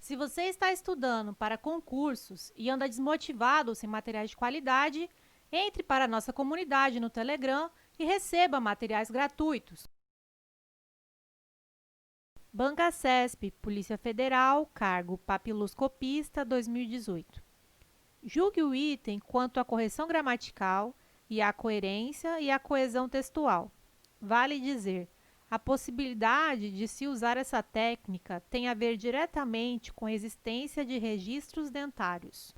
Se você está estudando para concursos e anda desmotivado sem materiais de qualidade, entre para a nossa comunidade no Telegram e receba materiais gratuitos. Banca CESP, Polícia Federal, cargo papiloscopista 2018. Julgue o item quanto à correção gramatical e à coerência e à coesão textual. Vale dizer, a possibilidade de se usar essa técnica tem a ver diretamente com a existência de registros dentários.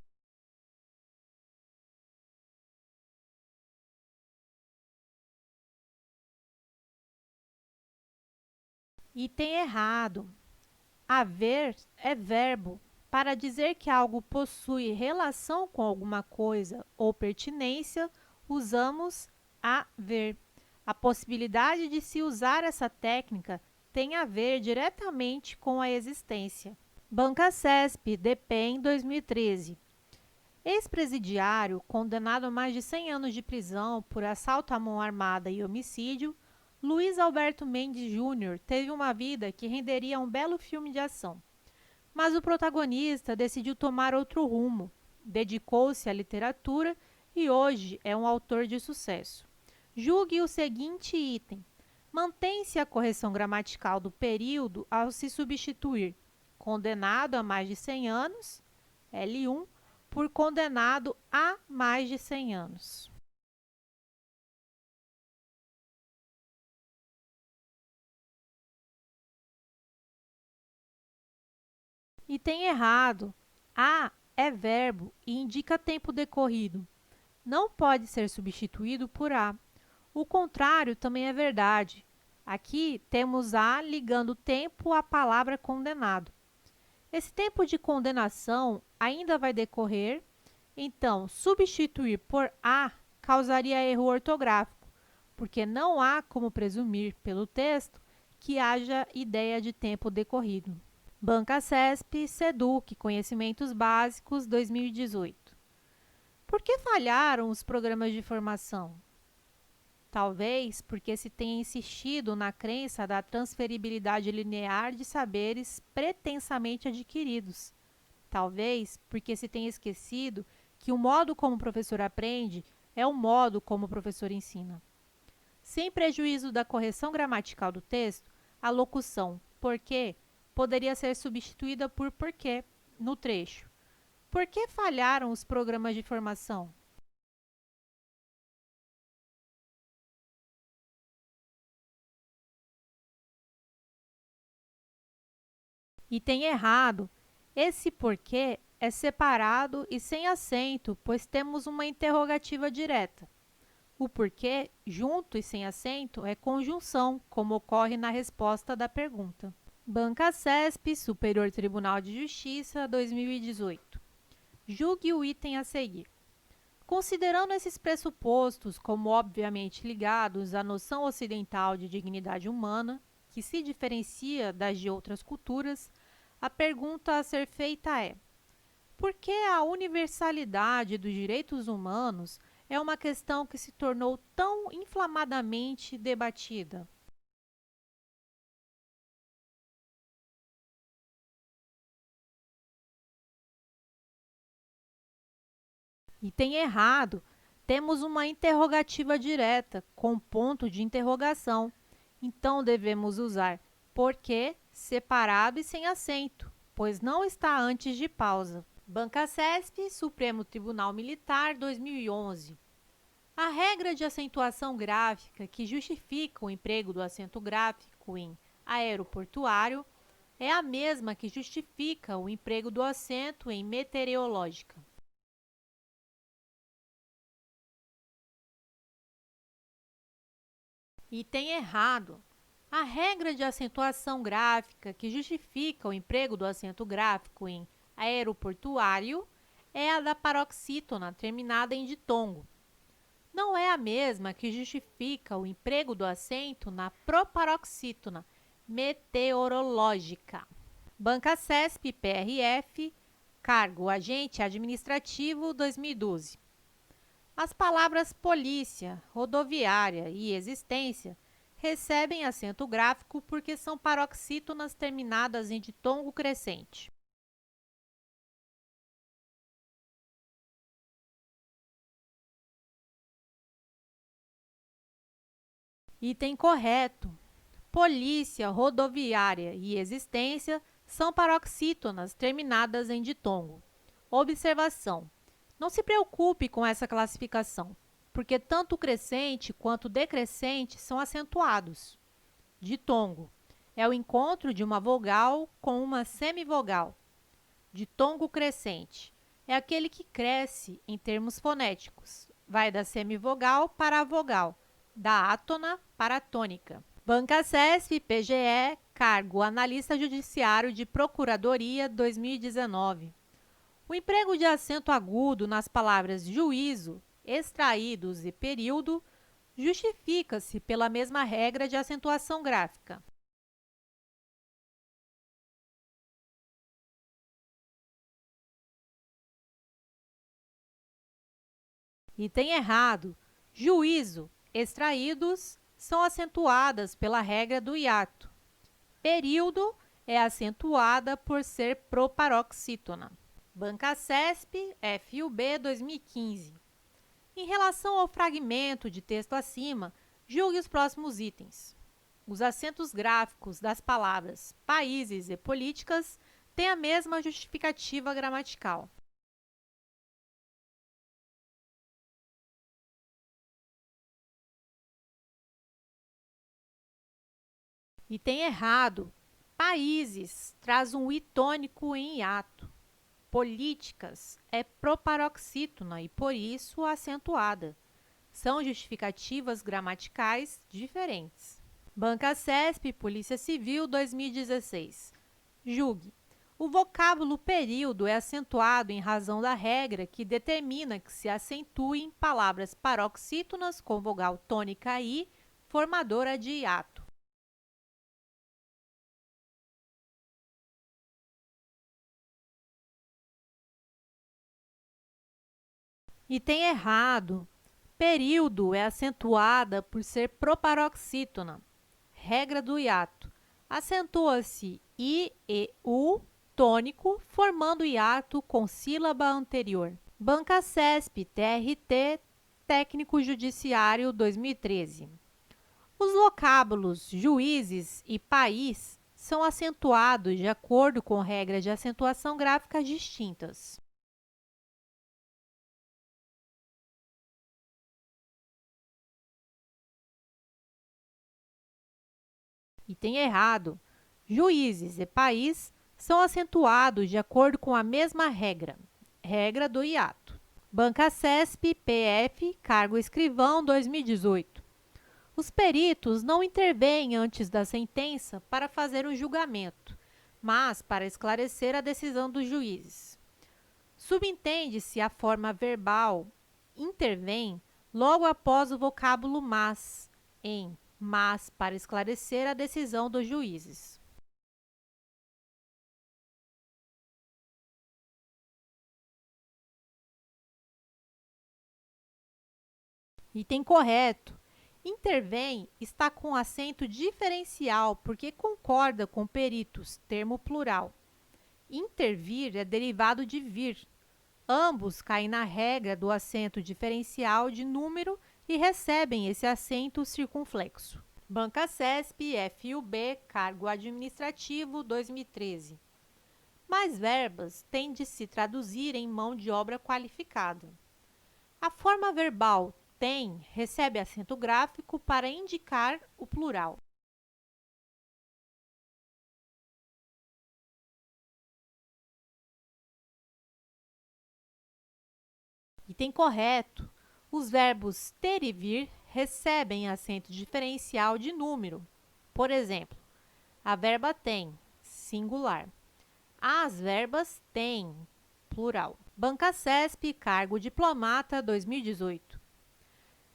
Item errado. Haver é verbo. Para dizer que algo possui relação com alguma coisa ou pertinência, usamos haver. A possibilidade de se usar essa técnica tem a ver diretamente com a existência. Banca CESP, DPEM 2013. Ex-presidiário, condenado a mais de 100 anos de prisão por assalto à mão armada e homicídio, Luiz Alberto Mendes Júnior teve uma vida que renderia um belo filme de ação. Mas o protagonista decidiu tomar outro rumo, dedicou-se à literatura e hoje é um autor de sucesso. Julgue o seguinte item. Mantém-se a correção gramatical do período ao se substituir condenado a mais de 100 anos, L1, por condenado a mais de 100 anos. Item errado. A é verbo e indica tempo decorrido. Não pode ser substituído por a. O contrário também é verdade. Aqui temos a ligando o tempo à palavra condenado. Esse tempo de condenação ainda vai decorrer, então substituir por a causaria erro ortográfico, porque não há como presumir pelo texto que haja ideia de tempo decorrido. Banca CESP, SEDUC, Conhecimentos Básicos 2018. Por que falharam os programas de formação? Talvez porque se tenha insistido na crença da transferibilidade linear de saberes pretensamente adquiridos. Talvez porque se tenha esquecido que o modo como o professor aprende é o modo como o professor ensina. Sem prejuízo da correção gramatical do texto, a locução porque poderia ser substituída por porquê no trecho. Por que falharam os programas de formação? Item errado. Esse porquê é separado e sem acento, pois temos uma interrogativa direta. O porquê, junto e sem acento, é conjunção, como ocorre na resposta da pergunta. Banca CESP, Superior Tribunal de Justiça, 2018. Julgue o item a seguir. Considerando esses pressupostos como obviamente ligados à noção ocidental de dignidade humana, que se diferencia das de outras culturas, a pergunta a ser feita é: por que a universalidade dos direitos humanos é uma questão que se tornou tão inflamadamente debatida? Item errado. Temos uma interrogativa direta com ponto de interrogação. Então, devemos usar porquê separado e sem acento, pois não está antes de pausa. Banca CESP, Supremo Tribunal Militar, 2011. A regra de acentuação gráfica que justifica o emprego do acento gráfico em aeroportuário é a mesma que justifica o emprego do acento em meteorológica. Item errado. A regra de acentuação gráfica que justifica o emprego do acento gráfico em aeroportuário é a da paroxítona terminada em ditongo. Não é a mesma que justifica o emprego do acento na proparoxítona meteorológica. Banca CESP PRF, cargo agente administrativo 2012. As palavras polícia, rodoviária e existência recebem acento gráfico porque são paroxítonas terminadas em ditongo crescente. Item correto. Polícia, rodoviária e existência são paroxítonas terminadas em ditongo. Observação: não se preocupe com essa classificação, porque tanto o crescente quanto o decrescente são acentuados. Ditongo é o encontro de uma vogal com uma semivogal. Ditongo crescente é aquele que cresce em termos fonéticos. Vai da semivogal para a vogal, da átona para a tônica. Banca CESP, PGE, cargo analista judiciário de Procuradoria 2019. O emprego de acento agudo nas palavras juízo, extraídos e período justifica-se pela mesma regra de acentuação gráfica. Item errado. Juízo, extraídos, são acentuadas pela regra do hiato. Período é acentuada por ser proparoxítona. Banca CESP, FUB 2015. Em relação ao fragmento de texto acima, julgue os próximos itens. Os acentos gráficos das palavras países e políticas têm a mesma justificativa gramatical. Item errado. Países traz um i tônico em hiato. Políticas é proparoxítona e, por isso, acentuada. São justificativas gramaticais diferentes. Banca CESP, Polícia Civil, 2016. Julgue. O vocábulo período é acentuado em razão da regra que determina que se acentuem palavras paroxítonas com vogal tônica i, formadora de hiato. Item errado. Período é acentuada por ser proparoxítona. Regra do hiato. Acentua-se I e U tônico, formando hiato com sílaba anterior. Banca CESP, TRT, Técnico Judiciário 2013. Os vocábulos juízes e país são acentuados de acordo com regras de acentuação gráfica distintas. Item errado. Juízes e país são acentuados de acordo com a mesma regra, regra do hiato. Banca CESP, PF, cargo escrivão 2018. Os peritos não intervêm antes da sentença para fazer um julgamento, mas para esclarecer a decisão dos juízes. Subentende-se a forma verbal intervém logo após o vocábulo mas, mas para esclarecer a decisão dos juízes. Item correto. Intervém está com acento diferencial porque concorda com peritos, termo plural. Intervir é derivado de vir. Ambos caem na regra do acento diferencial de número e recebem esse acento circunflexo. Banca CESP, FUB, cargo administrativo 2013. Mais verbas têm de se traduzir em mão de obra qualificada. A forma verbal tem recebe acento gráfico para indicar o plural. Item correto. Os verbos ter e vir recebem acento diferencial de número. Por exemplo, a verba tem, singular. As verbas têm, plural. Banca CESP, cargo diplomata 2018.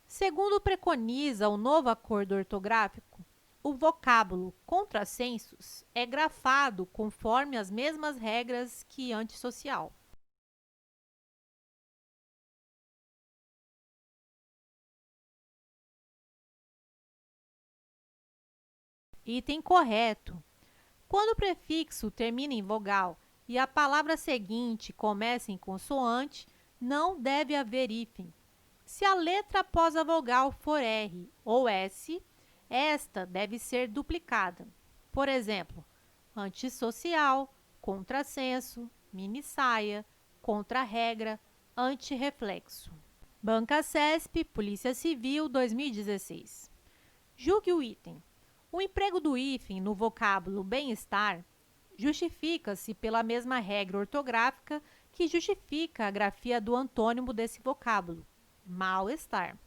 Segundo preconiza o novo acordo ortográfico, o vocábulo contrassensos é grafado conforme as mesmas regras que antissocial. Item correto. Quando o prefixo termina em vogal e a palavra seguinte começa em consoante, não deve haver hífen. Se a letra após a vogal for R ou S, esta deve ser duplicada. Por exemplo, antissocial, contrassenso, minissaia, contra-regra, antirreflexo. Banca CESP, Polícia Civil, 2016. Julgue o item. O emprego do hífen no vocábulo bem-estar justifica-se pela mesma regra ortográfica que justifica a grafia do antônimo desse vocábulo, mal-estar.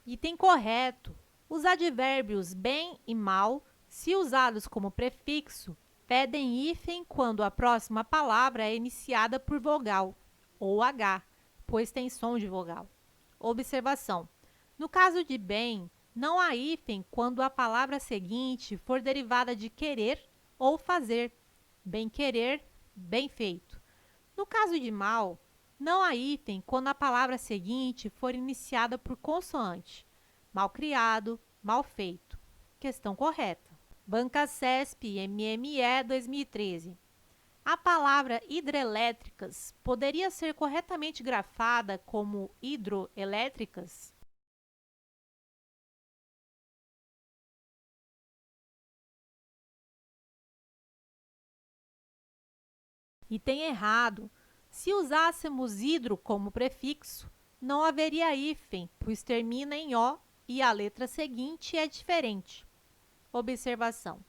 Item correto. Os advérbios bem e mal, se usados como prefixo, pedem hífen quando a próxima palavra é iniciada por vogal, ou H, pois tem som de vogal. Observação. No caso de bem, não há hífen quando a palavra seguinte for derivada de querer ou fazer. Bem querer, bem feito. No caso de mal, não há hífen quando a palavra seguinte for iniciada por consoante. Mal criado, mal feito. Questão correta. Banca CESP, MME 2013. A palavra hidrelétricas poderia ser corretamente grafada como hidroelétricas? Item errado. Se usássemos hidro como prefixo, não haveria hífen, pois termina em O e a letra seguinte é diferente. Observação.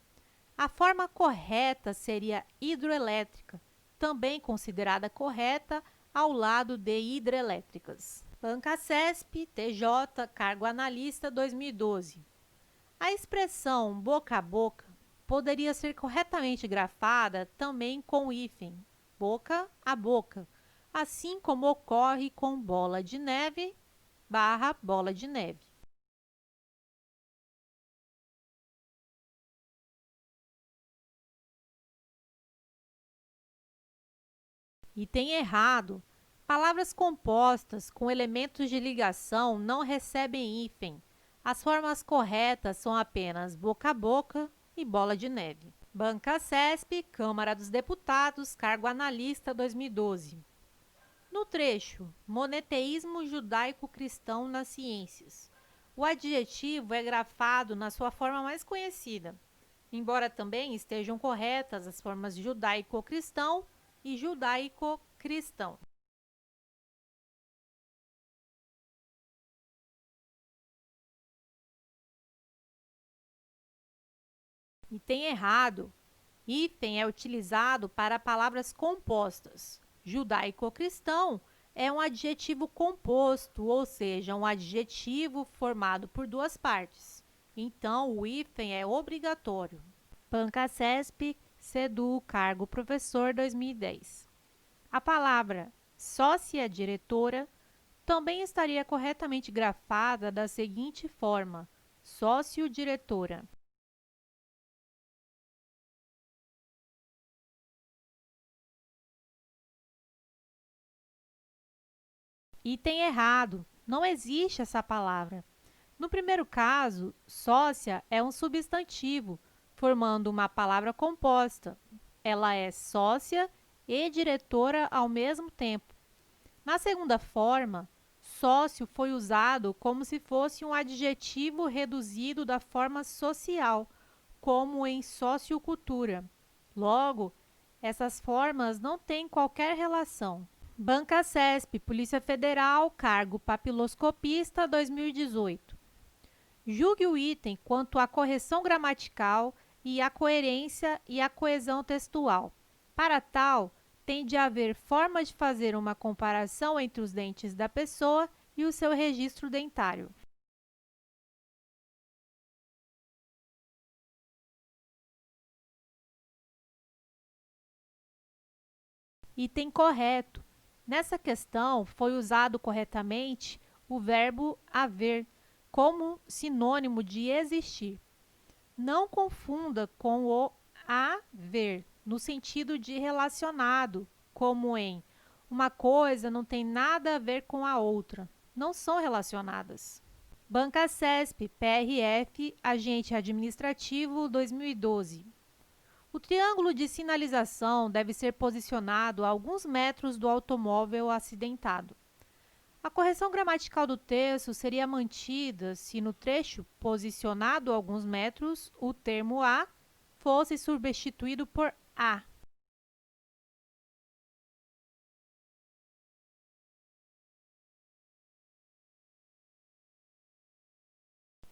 A forma correta seria hidroelétrica, também considerada correta ao lado de hidrelétricas. Banca CESP, TJ, Cargo Analista 2012. A expressão boca a boca poderia ser corretamente grafada também com hífen, boca a boca, assim como ocorre com bola de neve barra bola de neve. Item errado. Palavras compostas com elementos de ligação não recebem hífen. As formas corretas são apenas boca a boca e bola de neve. Banca CESP, Câmara dos Deputados, Cargo Analista 2012. No trecho, monoteísmo judaico-cristão nas ciências, o adjetivo é grafado na sua forma mais conhecida, embora também estejam corretas as formas judaico-cristão e judaico-cristão. Item errado. Hífen é utilizado para palavras compostas. Judaico-cristão é um adjetivo composto, ou seja, um adjetivo formado por duas partes. Então, o hífen é obrigatório. Banca CESP, CEDU, Cargo Professor 2010. A palavra sócia-diretora também estaria corretamente grafada da seguinte forma: sócio-diretora. Item errado. Não existe essa palavra. No primeiro caso, sócia é um substantivo, formando uma palavra composta. Ela é sócia e diretora ao mesmo tempo. Na segunda forma, sócio foi usado como se fosse um adjetivo reduzido da forma social, como em sociocultura. Logo, essas formas não têm qualquer relação. Banca CESP, Polícia Federal, Cargo Papiloscopista 2018. Julgue o item quanto à correção gramatical e à coerência e à coesão textual. Para tal, tem de haver forma de fazer uma comparação entre os dentes da pessoa e o seu registro dentário. Item correto. Nessa questão, foi usado corretamente o verbo haver como sinônimo de existir. Não confunda com o haver, no sentido de relacionado, como em uma coisa não tem nada a ver com a outra. Não são relacionadas. Banca CESP, PRF, Agente Administrativo 2012. O triângulo de sinalização deve ser posicionado a alguns metros do automóvel acidentado. A correção gramatical do texto seria mantida se no trecho posicionado a alguns metros, o termo a fosse substituído por a.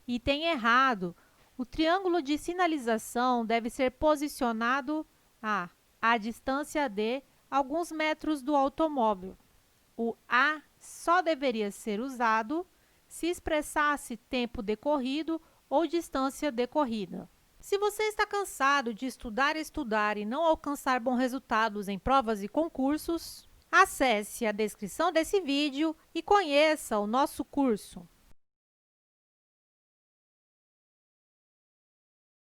Item errado. O triângulo de sinalização deve ser posicionado a distância de alguns metros do automóvel. O a só deveria ser usado se expressasse tempo decorrido ou distância decorrida. Se você está cansado de estudar e não alcançar bons resultados em provas e concursos, acesse a descrição desse vídeo e conheça o nosso curso.